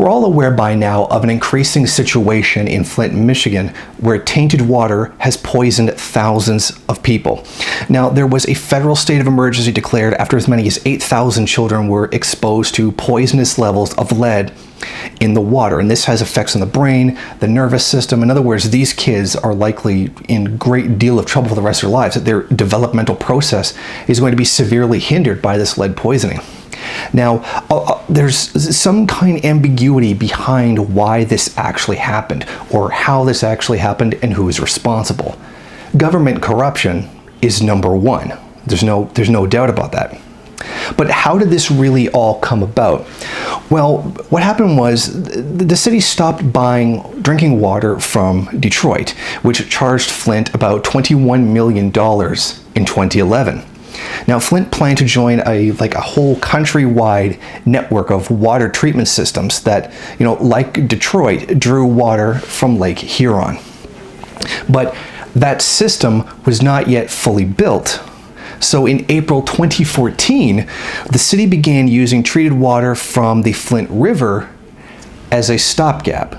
We're all aware by now of an increasing situation in Flint, Michigan, where tainted water has poisoned thousands of people. Now, there was a federal state of emergency declared after as many as 8,000 children were exposed to poisonous levels of lead in the water, and this has effects on the brain, the nervous system. In other words, these kids are likely in a great deal of trouble for the rest of their lives, that their developmental process is going to be severely hindered by this lead poisoning. Now, there's some kind of ambiguity behind why this actually happened, or how this actually happened, and who is responsible. Government corruption is number one. There's no doubt about that. But how did this really all come about? Well, what happened was the city stopped buying drinking water from Detroit, which charged Flint about $21 million in 2011. Now, Flint planned to join a whole countrywide network of water treatment systems that, like Detroit, drew water from Lake Huron. But that system was not yet fully built. So in April 2014, the city began using treated water from the Flint River as a stopgap.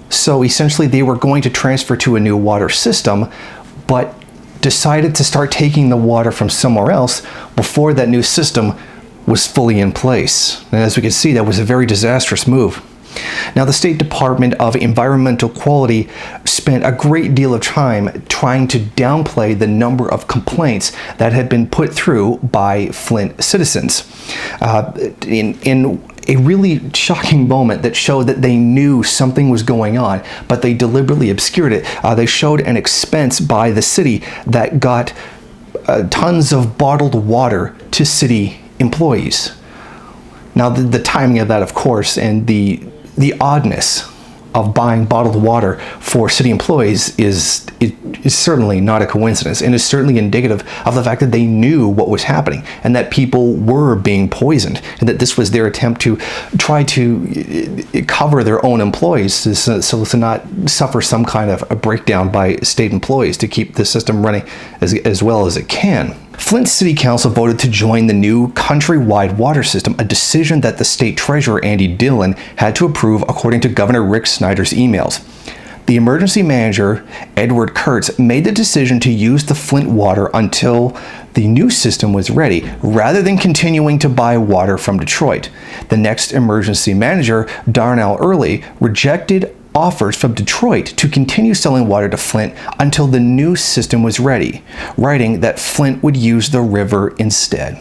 So essentially they were going to transfer to a new water system, but decided to start taking the water from somewhere else before that new system was fully in place. And as we can see, that was a very disastrous move. Now, the State Department of Environmental Quality spent a great deal of time trying to downplay the number of complaints that had been put through by Flint citizens. In a really shocking moment that showed that they knew something was going on, but they deliberately obscured it. They showed an expense by the city that got tons of bottled water to city employees. Now, the timing of that, of course, and the oddness of buying bottled water for city employees is certainly not a coincidence, and is certainly indicative of the fact that they knew what was happening and that people were being poisoned, and that this was their attempt to try to cover their own employees so to not suffer some kind of a breakdown by state employees to keep the system running as well as it can. Flint City Council voted to join the new countrywide water system, a decision that the state treasurer, Andy Dillon, had to approve according to Governor Rick Snyder's emails. The emergency manager, Edward Kurtz, made the decision to use the Flint water until the new system was ready, rather than continuing to buy water from Detroit. The next emergency manager, Darnell Early, rejected offers from Detroit to continue selling water to Flint until the new system was ready, writing that Flint would use the river instead.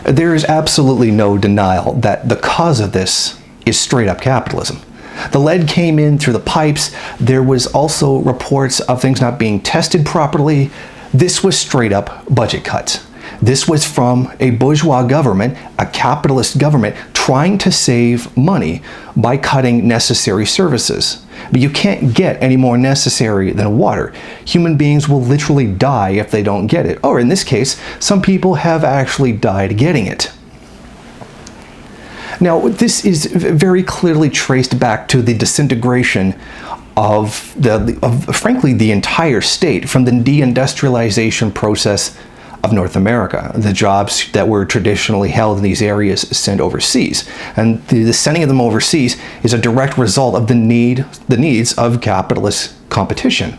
There is absolutely no denial that the cause of this is straight up capitalism. The lead came in through the pipes. There was also reports of things not being tested properly. This was straight up budget cuts. This was from a bourgeois government, a capitalist government, trying to save money by cutting necessary services. But you can't get any more necessary than water. Human beings will literally die if they don't get it. Or in this case, some people have actually died getting it. Now, this is very clearly traced back to the disintegration of frankly, the entire state from the deindustrialization process of North America. The jobs that were traditionally held in these areas sent overseas. And the sending of them overseas is a direct result of the needs of capitalist competition.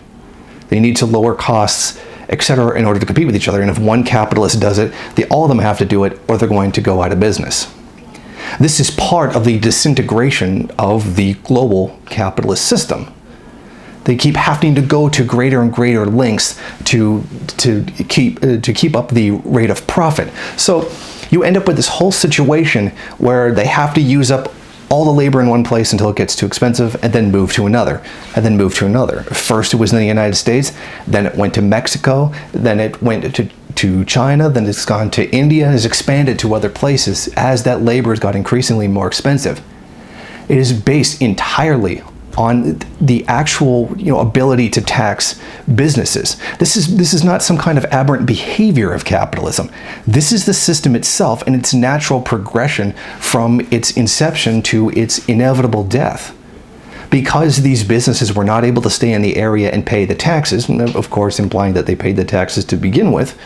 They need to lower costs, etc., in order to compete with each other. And if one capitalist does it, all of them have to do it, or they're going to go out of business. This is part of the disintegration of the global capitalist system. They keep having to go to greater and greater lengths to keep up the rate of profit. So you end up with this whole situation where they have to use up all the labor in one place until it gets too expensive, and then move to another, and then move to another. First it was in the United States, then it went to Mexico, then it went to China, then it's gone to India, and has expanded to other places as that labor has got increasingly more expensive. It is based entirely on the actual ability to tax businesses. This is not some kind of aberrant behavior of capitalism. This is the system itself and its natural progression from its inception to its inevitable death. Because these businesses were not able to stay in the area and pay the taxes, of course implying that they paid the taxes to begin with,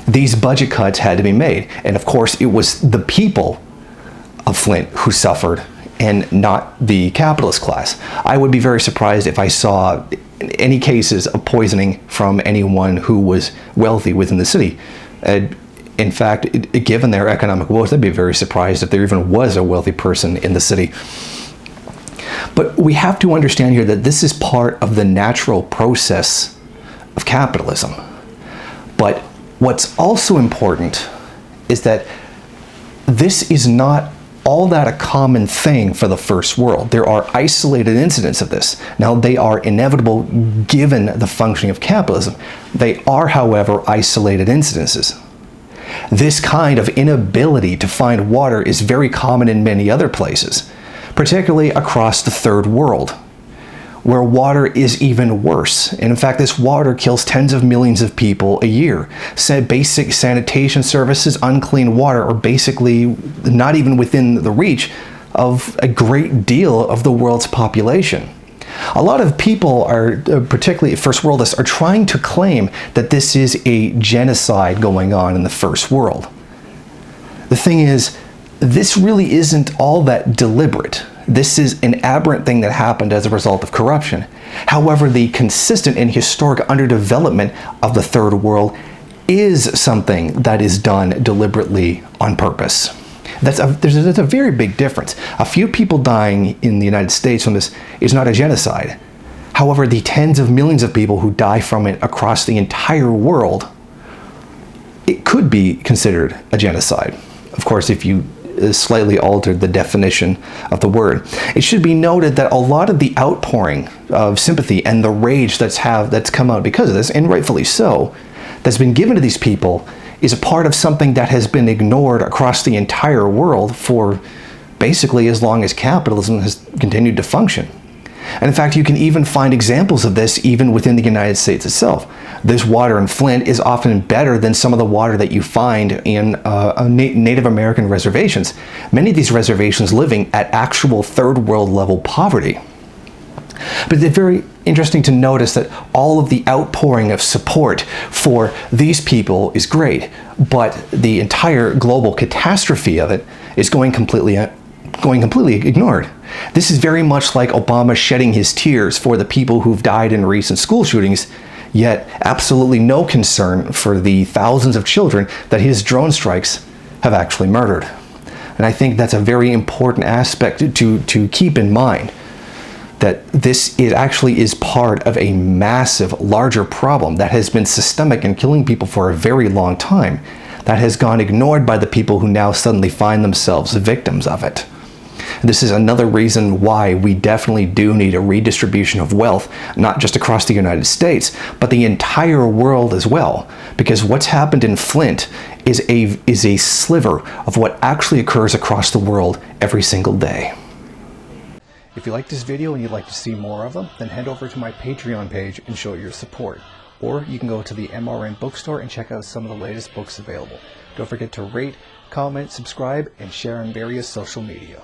these budget cuts had to be made. And of course it was the people of Flint who suffered and not the capitalist class. I would be very surprised if I saw any cases of poisoning from anyone who was wealthy within the city. In fact, given their economic woes, I'd be very surprised if there even was a wealthy person in the city. But we have to understand here that this is part of the natural process of capitalism. But what's also important is that this is not all that a common thing for the first world. There are isolated incidents of this. Now, they are inevitable given the functioning of capitalism. They are, however, isolated incidences. This kind of inability to find water is very common in many other places, particularly across the third world, where water is even worse. And in fact, this water kills tens of millions of people a year. Basic sanitation services, unclean water, are basically not even within the reach of a great deal of the world's population. A lot of people are, particularly first worldists, are trying to claim that this is a genocide going on in the first world. The thing is, this really isn't all that deliberate. This is an aberrant thing that happened as a result of corruption. However, the consistent and historic underdevelopment of the third world is something that is done deliberately on purpose. There's a very big difference. A few people dying in the United States from this is not a genocide. However, the tens of millions of people who die from it across the entire world, it could be considered a genocide. Of course, if you slightly altered the definition of the word. It should be noted that a lot of the outpouring of sympathy and the rage that's come out because of this, and rightfully so, that's been given to these people is a part of something that has been ignored across the entire world for basically as long as capitalism has continued to function. And in fact, you can even find examples of this even within the United States itself. This water in Flint is often better than some of the water that you find in Native American reservations. Many of these reservations living at actual third world level poverty. But it's very interesting to notice that all of the outpouring of support for these people is great, but the entire global catastrophe of it is going completely ignored. This is very much like Obama shedding his tears for the people who've died in recent school shootings, yet absolutely no concern for the thousands of children that his drone strikes have actually murdered. And I think that's a very important aspect to keep in mind, that this actually is part of a massive, larger problem that has been systemic and killing people for a very long time, that has gone ignored by the people who now suddenly find themselves victims of it. This is another reason why we definitely do need a redistribution of wealth, not just across the United States, but the entire world as well. Because what's happened in Flint is a sliver of what actually occurs across the world every single day. If you like this video and you'd like to see more of them, then head over to my Patreon page and show your support. Or you can go to the MRN bookstore and check out some of the latest books available. Don't forget to rate, comment, subscribe, and share on various social media.